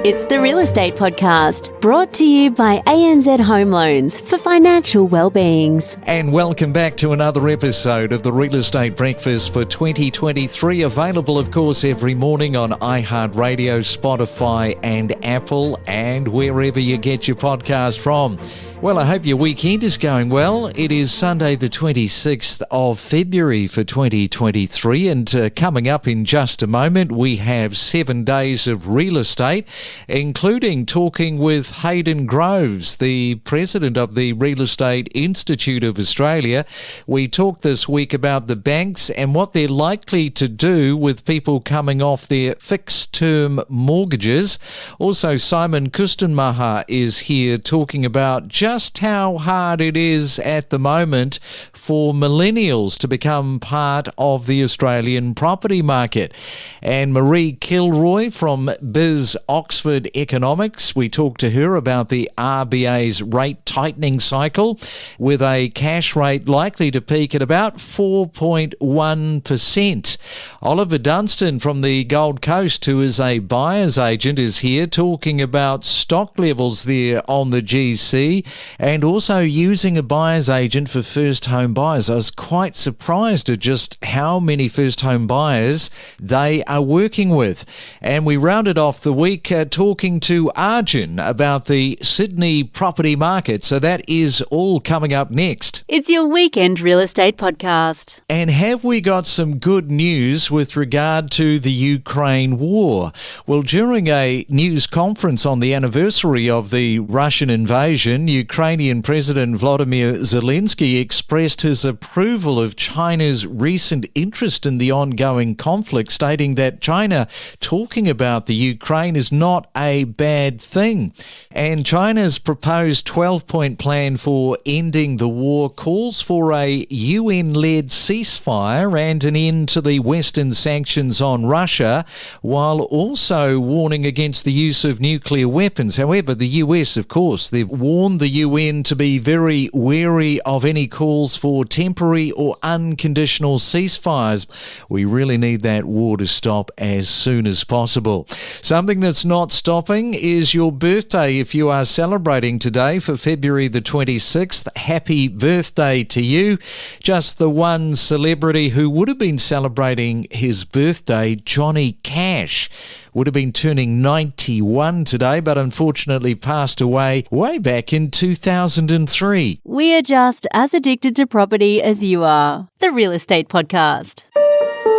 It's the Real Estate Podcast, brought to you by ANZ Home Loans for financial well-beings. And welcome back to another episode of the Real Estate Breakfast for 2023, available, of course, every morning on iHeartRadio, Spotify and Apple, and wherever you get your podcast from. Well, I hope your weekend is going well. It is Sunday the 26th of February for 2023, and coming up in just a moment, we have 7 days of real estate, including talking with Hayden Groves, the President of the Real Estate Institute of Australia. We talked this week about the banks and what they're likely to do with people coming off their fixed-term mortgages. Also, Simon Kuestenmacher is here talking about just how hard it is at the moment for millennials to become part of the Australian property market. And Maree Kilroy from BIS Oxford Economics, we talked to her about the RBA's rate tightening cycle, with a cash rate likely to peak at about 4.1%. Oliver Dunstan from the Gold Coast, who is a buyer's agent, is here talking about stock levels there on the GC, and also using a buyer's agent for first home buyers. I was quite surprised at just how many first home buyers they are working with. And we rounded off the week talking to Arjun about the Sydney property market. So that is all coming up next. It's your weekend real estate podcast. And have we got some good news with regard to the Ukraine war? Well, during a news conference on the anniversary of the Russian invasion, Ukrainian President Volodymyr Zelensky expressed his approval of China's recent interest in the ongoing conflict, stating that China talking about the Ukraine is not a bad thing. And China's proposed 12-point plan for ending the war calls for a UN-led ceasefire and an end to the Western sanctions on Russia, while also warning against the use of nuclear weapons. However, the US, of course, they've warned the UN to be very wary of any calls for temporary or unconditional ceasefires. We really need that war to stop as soon as possible. Something that's not stopping is your birthday. If you are celebrating today for February the 26th, happy birthday to you. Just the one celebrity who would have been celebrating his birthday, Johnny Cash, would have been turning 91 today, but unfortunately passed away way back in 2003. We are just as addicted to property as you are. The Real Estate Podcast.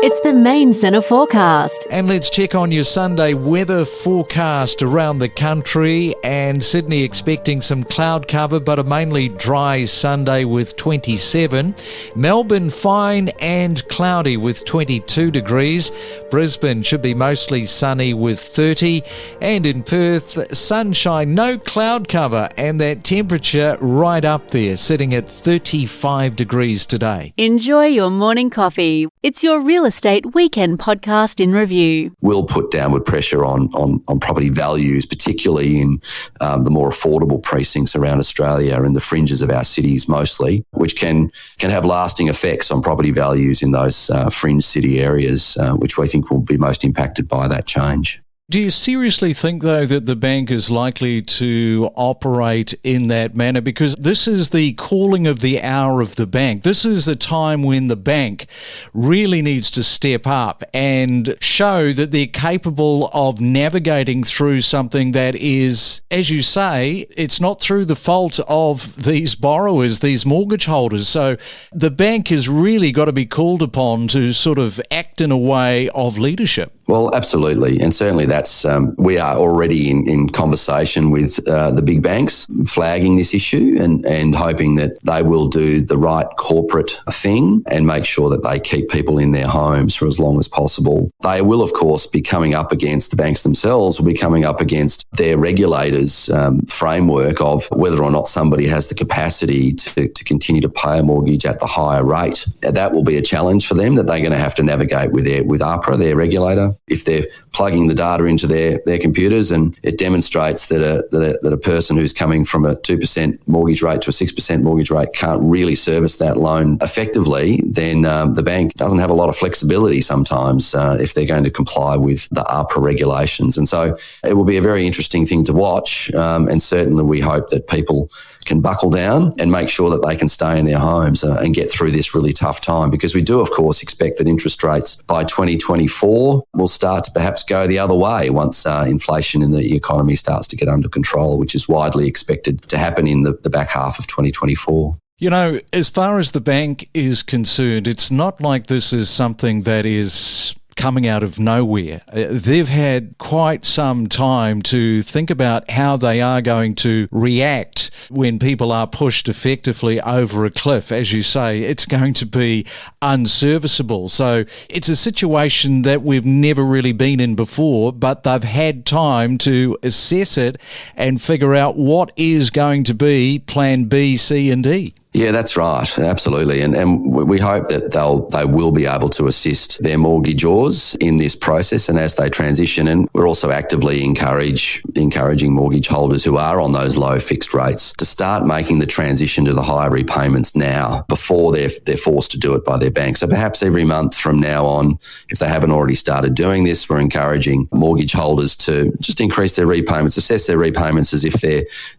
It's the main centre forecast. And let's check on your Sunday weather forecast around the country. And Sydney expecting some cloud cover, but a mainly dry Sunday with 27. Melbourne fine and cloudy with 22 degrees. Brisbane should be mostly sunny with 30. And in Perth, sunshine, no cloud cover, and that temperature right up there, sitting at 35 degrees today. Enjoy your morning coffee. It's your Real Estate Weekend Podcast in review. Will put downward pressure on property values, particularly in the more affordable precincts around Australia and the fringes of our cities mostly, which can have lasting effects on property values in those fringe city areas, which we think will be most impacted by that change. Do you seriously think, though, that the bank is likely to operate in that manner? Because this is the calling of the hour of the bank. This is the time when the bank really needs to step up and show that they're capable of navigating through something that is, as you say, it's not through the fault of these borrowers, these mortgage holders. So the bank has really got to be called upon to sort of act in a way of leadership. Well, absolutely. And certainly that's, we are already in conversation with the big banks, flagging this issue and hoping that they will do the right corporate thing and make sure that they keep people in their homes for as long as possible. They will, of course, be coming up against, the banks themselves will be coming up against their regulators' framework of whether or not somebody has the capacity to continue to pay a mortgage at the higher rate. That will be a challenge for them that they're going to have to navigate with APRA, their regulator. if they're plugging the data into their computers and it demonstrates that a person who's coming from a 2% mortgage rate to a 6% mortgage rate can't really service that loan effectively, then the bank doesn't have a lot of flexibility sometimes if they're going to comply with the APRA regulations. And so it will be a very interesting thing to watch, and certainly we hope that people can buckle down and make sure that they can stay in their homes and get through this really tough time, because we do, of course, expect that interest rates by 2024 will start to perhaps go the other way once inflation in the economy starts to get under control, which is widely expected to happen in the back half of 2024. You know, as far as the bank is concerned, it's not like this is something that is coming out of nowhere. They've had quite some time to think about how they are going to react when people are pushed effectively over a cliff. As you say, it's going to be unserviceable. So it's a situation that we've never really been in before, but they've had time to assess it and figure out what is going to be plan B, C and D. Yeah, that's right. Absolutely. And we hope that they will be able to assist their mortgagors in this process and as they transition. And we're also actively encouraging mortgage holders who are on those low fixed rates to start making the transition to the higher repayments now before they're forced to do it by their bank. So perhaps every month from now on, if they haven't already started doing this, we're encouraging mortgage holders to just increase their repayments, assess their repayments as if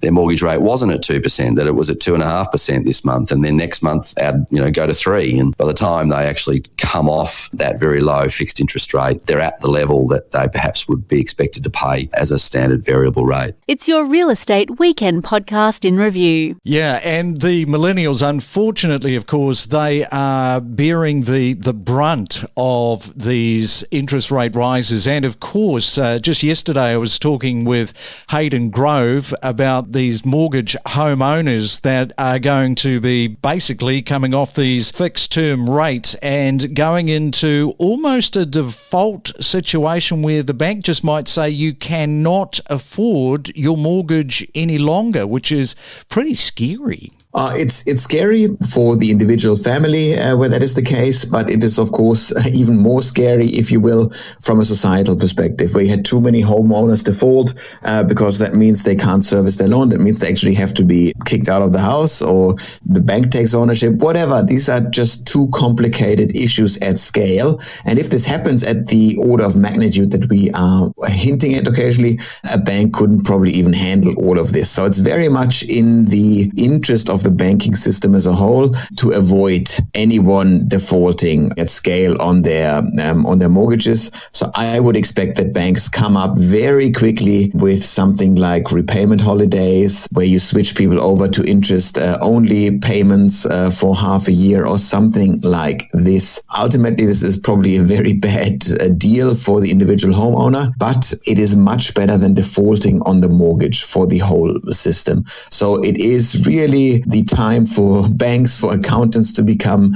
their mortgage rate wasn't at 2%, that it was at 2.5% this month, and then next month go to 3%. And by the time they actually come off that very low fixed interest rate, they're at the level that they perhaps would be expected to pay as a standard variable rate. It's your Real Estate Weekend podcast in review. Yeah, and the Millennials, unfortunately, of course, they are bearing the brunt of these interest rate rises. And of course, just yesterday I was talking with Hayden Groves about these mortgage homeowners that are going to be basically coming off these fixed term rates and going into almost a default situation where the bank just might say you cannot afford your mortgage any longer, which is pretty scary. It's scary for the individual family where that is the case, but it is, of course, even more scary, if you will, from a societal perspective, where you had too many homeowners default because that means they can't service their loan. That means they actually have to be kicked out of the house or the bank takes ownership, whatever. These are just too complicated issues at scale. And if this happens at the order of magnitude that we are hinting at occasionally, a bank couldn't probably even handle all of this. So it's very much in the interest of the banking system as a whole to avoid anyone defaulting at scale on their mortgages. So I would expect that banks come up very quickly with something like repayment holidays, where you switch people over to interest only payments for half a year or something like this. Ultimately, this is probably a very bad deal for the individual homeowner, but it is much better than defaulting on the mortgage for the whole system. So it is really the time for banks, for accountants to become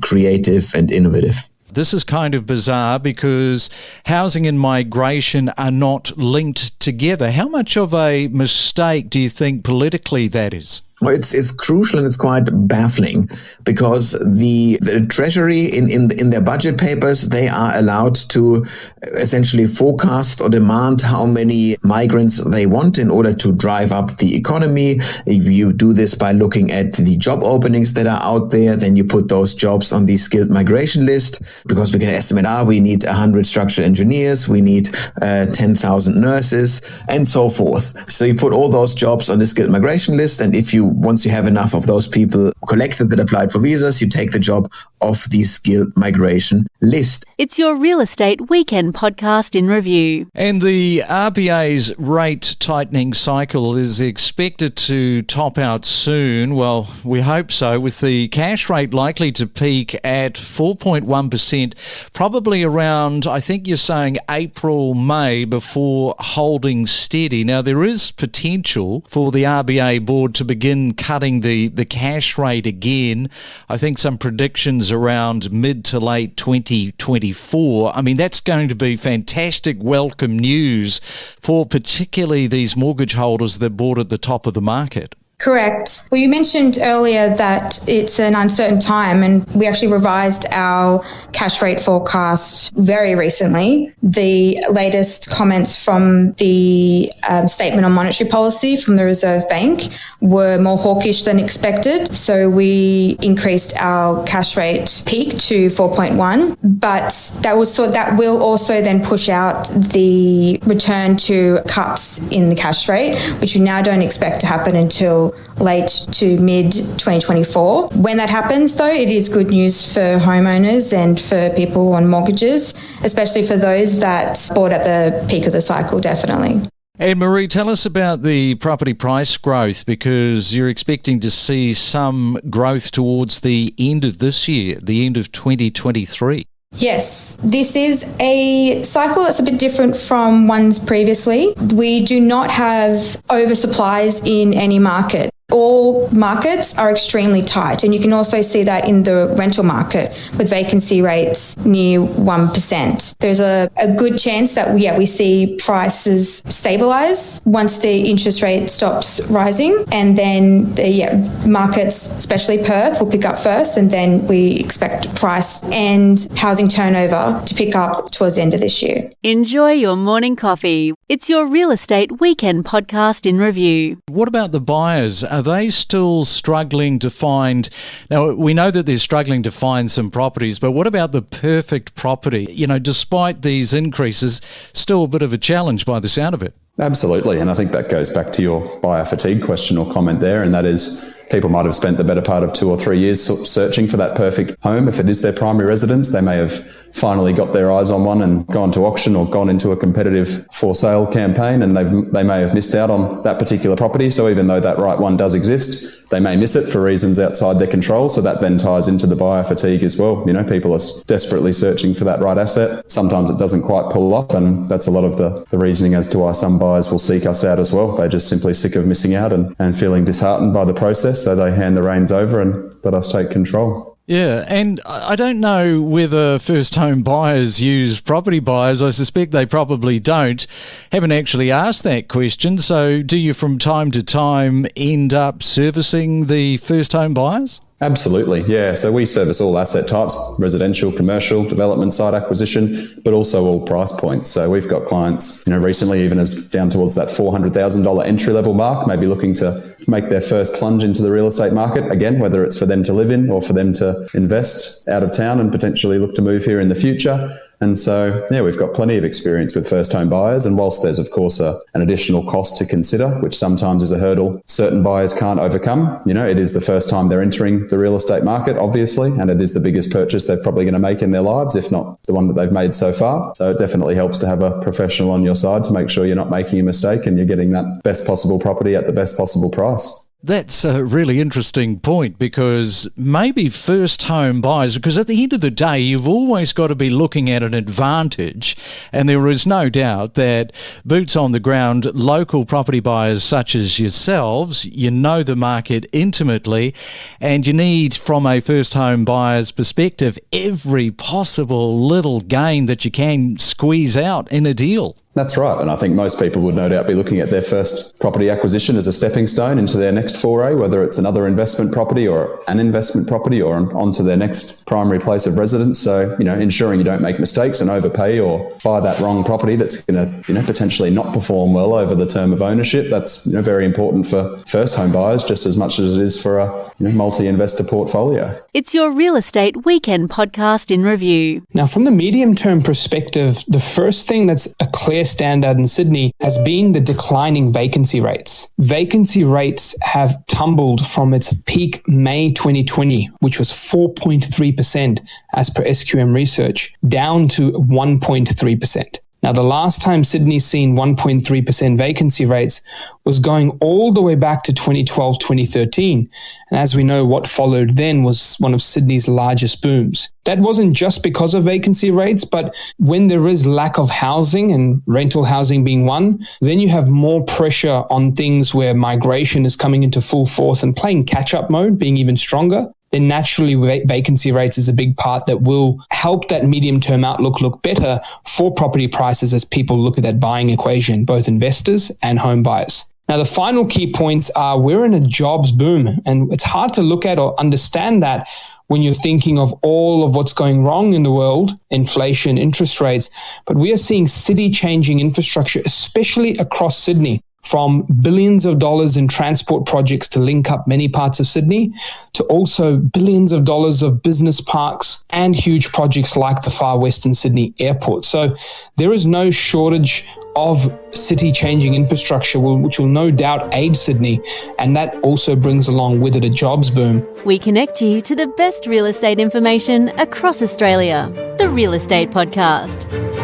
creative and innovative. This is kind of bizarre because housing and migration are not linked together. How much of a mistake do you think politically that is? Well, it's crucial and it's quite baffling because the Treasury in their budget papers, they are allowed to essentially forecast or demand how many migrants they want in order to drive up the economy. You do this by looking at the job openings that are out there. Then you put those jobs on the skilled migration list because we can estimate, we need 100 structural engineers, we need 10,000 nurses and so forth. So you put all those jobs on the skilled migration list, and once you have enough of those people collected that applied for visas, you take the job off the skilled migration list. It's your Real Estate Weekend podcast in review. And the RBA's rate tightening cycle is expected to top out soon. Well, we hope so, with the cash rate likely to peak at 4.1%, probably around, I think you're saying April, May, before holding steady. Now, there is potential for the RBA board to begin cutting the cash rate again. I think some predictions around mid to late 2024. I mean, that's going to be fantastic welcome news for particularly these mortgage holders that bought at the top of the market. Correct. Well, you mentioned earlier that it's an uncertain time, and we actually revised our cash rate forecast very recently. The latest comments from the statement on monetary policy from the Reserve Bank were more hawkish than expected. So we increased our cash rate peak to 4.1, but that will also then push out the return to cuts in the cash rate, which we now don't expect to happen until late to mid 2024. When that happens, though, it is good news for homeowners and for people on mortgages, especially for those that bought at the peak of the cycle, definitely. And Maree, tell us about the property price growth, because you're expecting to see some growth towards the end of this year, the end of 2023. Yes, this is a cycle that's a bit different from ones previously. We do not have oversupplies in any market. All markets are extremely tight, and you can also see that in the rental market with vacancy rates near 1%. There's a good chance that we see prices stabilise once the interest rate stops rising, and then the markets, especially Perth, will pick up first, and then we expect price and housing turnover to pick up towards the end of this year. Enjoy your morning coffee. It's your real estate weekend podcast in review. What about the buyers? Are they still struggling to find... Now, we know that they're struggling to find some properties, but what about the perfect property? You know, despite these increases, still a bit of a challenge by the sound of it. Absolutely. And I think that goes back to your buyer fatigue question or comment there, and that is people might have spent the better part of 2 or 3 years searching for that perfect home. If it is their primary residence, they may have finally got their eyes on one and gone to auction or gone into a competitive for sale campaign, and they may have missed out on that particular property. So even though that right one does exist, they may miss it for reasons outside their control. So that then ties into the buyer fatigue as well. You know, people are desperately searching for that right asset. Sometimes it doesn't quite pull off, and that's a lot of the reasoning as to why some buyers will seek us out as well. They're just simply sick of missing out and feeling disheartened by the process. So they hand the reins over and let us take control. Yeah, and I don't know whether first home buyers use property buyers. I suspect they probably don't. Haven't actually asked that question. So do you from time to time end up servicing the first home buyers? Absolutely, yeah. So we service all asset types, residential, commercial, development site acquisition, but also all price points. So we've got clients, recently even as down towards that $400,000 entry level mark, maybe looking to make their first plunge into the real estate market. Again, whether it's for them to live in or for them to invest out of town and potentially look to move here in the future. And so, we've got plenty of experience with first home buyers. And whilst there's, of course, an additional cost to consider, which sometimes is a hurdle certain buyers can't overcome, it is the first time they're entering the real estate market, obviously, and it is the biggest purchase they're probably going to make in their lives, if not the one that they've made so far. So it definitely helps to have a professional on your side to make sure you're not making a mistake and you're getting that best possible property at the best possible price. That's a really interesting point, because maybe first home buyers, because at the end of the day, you've always got to be looking at an advantage. And there is no doubt that boots on the ground, local property buyers such as yourselves, you know the market intimately, and you need, from a first home buyer's perspective, every possible little gain that you can squeeze out in a deal. That's right. And I think most people would no doubt be looking at their first property acquisition as a stepping stone into their next foray, whether it's another investment property or an investment property or onto their next primary place of residence. So, ensuring you don't make mistakes and overpay or buy that wrong property that's going to, potentially not perform well over the term of ownership. That's, very important for first home buyers just as much as it is for a multi-investor portfolio. It's your real estate weekend podcast in review. Now, from the medium-term perspective, the first thing that's a clear standout in Sydney has been the declining vacancy rates. Vacancy rates have tumbled from its peak May 2020, which was 4.3% as per SQM research, down to 1.3%. Now, the last time Sydney's seen 1.3% vacancy rates was going all the way back to 2012, 2013. And as we know, what followed then was one of Sydney's largest booms. That wasn't just because of vacancy rates, but when there is lack of housing, and rental housing being one, then you have more pressure on things where migration is coming into full force and playing catch-up mode, being even stronger. Then naturally vacancy rates is a big part that will help that medium-term outlook look better for property prices as people look at that buying equation, both investors and home buyers. Now, the final key points are we're in a jobs boom, and it's hard to look at or understand that when you're thinking of all of what's going wrong in the world, inflation, interest rates. But we are seeing city-changing infrastructure, especially across Sydney, from billions of dollars in transport projects to link up many parts of Sydney, to also billions of dollars of business parks and huge projects like the Far Western Sydney Airport. So there is no shortage of city-changing infrastructure, which will no doubt aid Sydney, and that also brings along with it a jobs boom. We connect you to the best real estate information across Australia. The Real Estate Podcast.